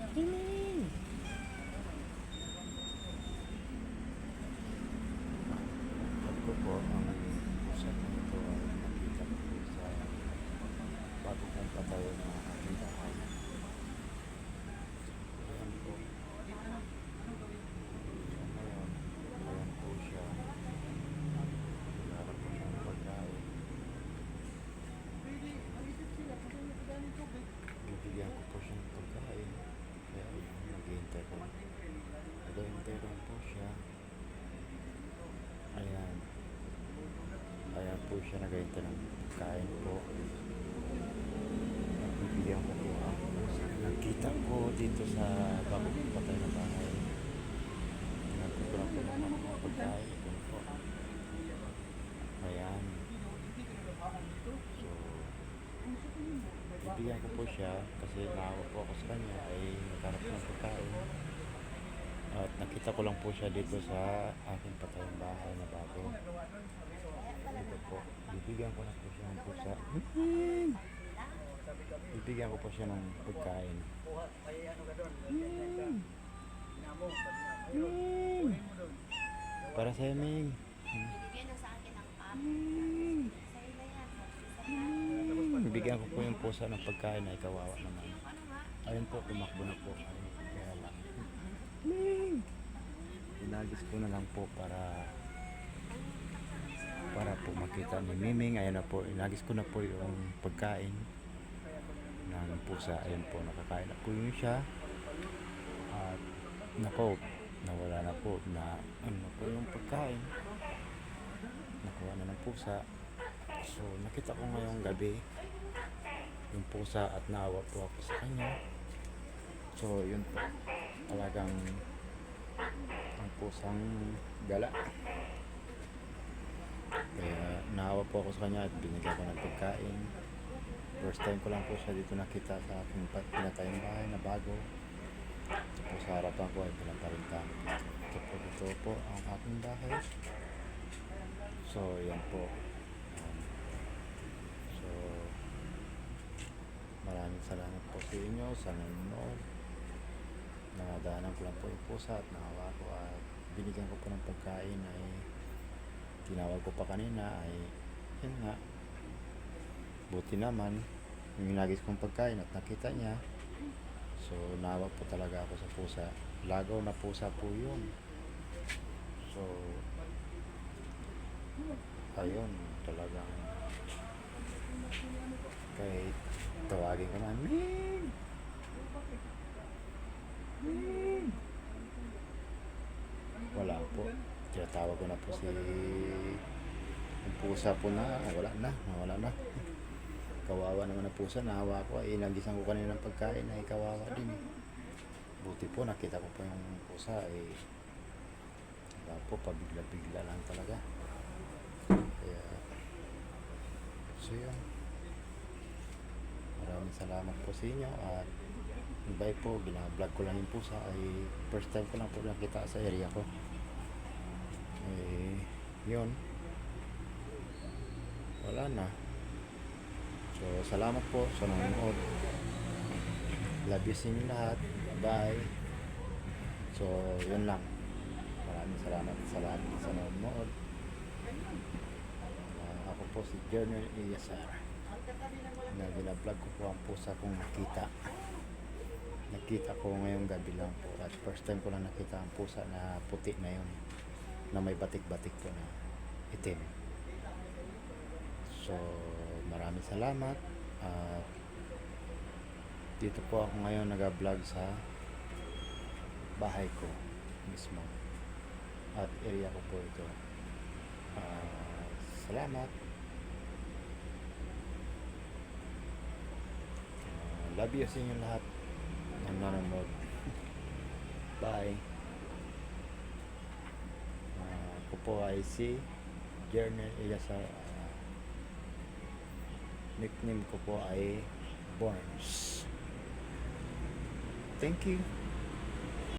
Miming! Ito po ang usap na ito ay nakita ko po sa bago kong patayo na aking bahay. Ayan po. So ngayon, ayan po siya. Nagharap po siya ng pagkain. Bibigyan ko po siya ng pagkain. Kaya naghihintay ko. Naghihintay ko po siya. Ayan. Ayan po siya, naghihintay ng pagkain po. Bibigyan ko po ang nakita ko dito sa bagong patay na bahay. Nagkukulang po naman ang mga pagkain. Ito po. Ayan. So, bibigyan ko po siya kasi naawa po ako sa kanya ay nagharap ng pagkain. At nakita ko lang po siya dito sa aking patayang bahay na bago. Ito po. Bibigyan ko na po siya ng pusa. Bibigyan ko po siya ng pagkain. Para sa Ming. Bibigyan na sa akin ang pap. Sa'yo na yan. Bibigyan ko po yung pusa ng pagkain ay kawawa naman. Yung ano nga, Ayun po, tumakbo na po. Ayun, kaya lang. Inagis ko na lang po para po makita ni Miming. Ayun na po, inagis ko na po yung pagkain ng pusa. Ayun po, nakakain na po yun siya. At nako, nawala na po na ano na po yung pagkain. Nakuha na ng pusa. So, nakita ko ngayong gabi yung pusa at naawa po ako sa kanya. So, yun po. Talagang ang pusang gala. Kaya naawa po ako sa kanya at binigyan ko ng pagkain. First time ko lang po siya dito nakita sa aking pinatayang bahay na bago. Ito po sa harapan ko ay pinaparin kami. Ito po ang aking bahay. So, yan po. So, maraming salamat po sa inyo sa nanonood. Nadaanan ko lang po yung pusa at naawa ko at binigyan ko po ng pagkain ay tinawag ko pa kanina ay yun nga, buti naman yung inagis kong pagkain at nakita niya. So naawa po talaga ako sa pusa. Lagaw na pusa po yun. So ayun, talagang kahit tawagin ko na Ming! Wala po. Tinatawag ko na po si yung pusa po na wala na. Kawawa naman ang pusa, nahawa ko. Inagisan ko kanina ng pagkain ay kawawa din. Buti po nakita ko po yung pusa ay wala po, pabigla-bigla lang talaga. Kaya so yun. Maraming salamat po sa inyo at bye po, gina-vlog ko lang yung pusa ay first time ko lang po nakita sa area ko. Eh, yun. Wala na. So, salamat po sa nanonood. Love you sa inyo lahat. Bye. So, yun lang. Maraming salamat sa lahat sa nanonood. Ako po si Journal Eliazar. Na gina-vlog ko po ang pusa kong nakita ko ngayong gabi lang po at first time ko lang nakita ang pusa na puti na yun na may batik-batik po na itim. So maraming salamat at dito po ako ngayon nag-vlog sa bahay ko mismo at area ko po ito. Salamat. Love you sa inyo lahat ng nanonood. Bye. Ako po ay si Journal Eliazar. Nickname ko po ay Borns. Thank you.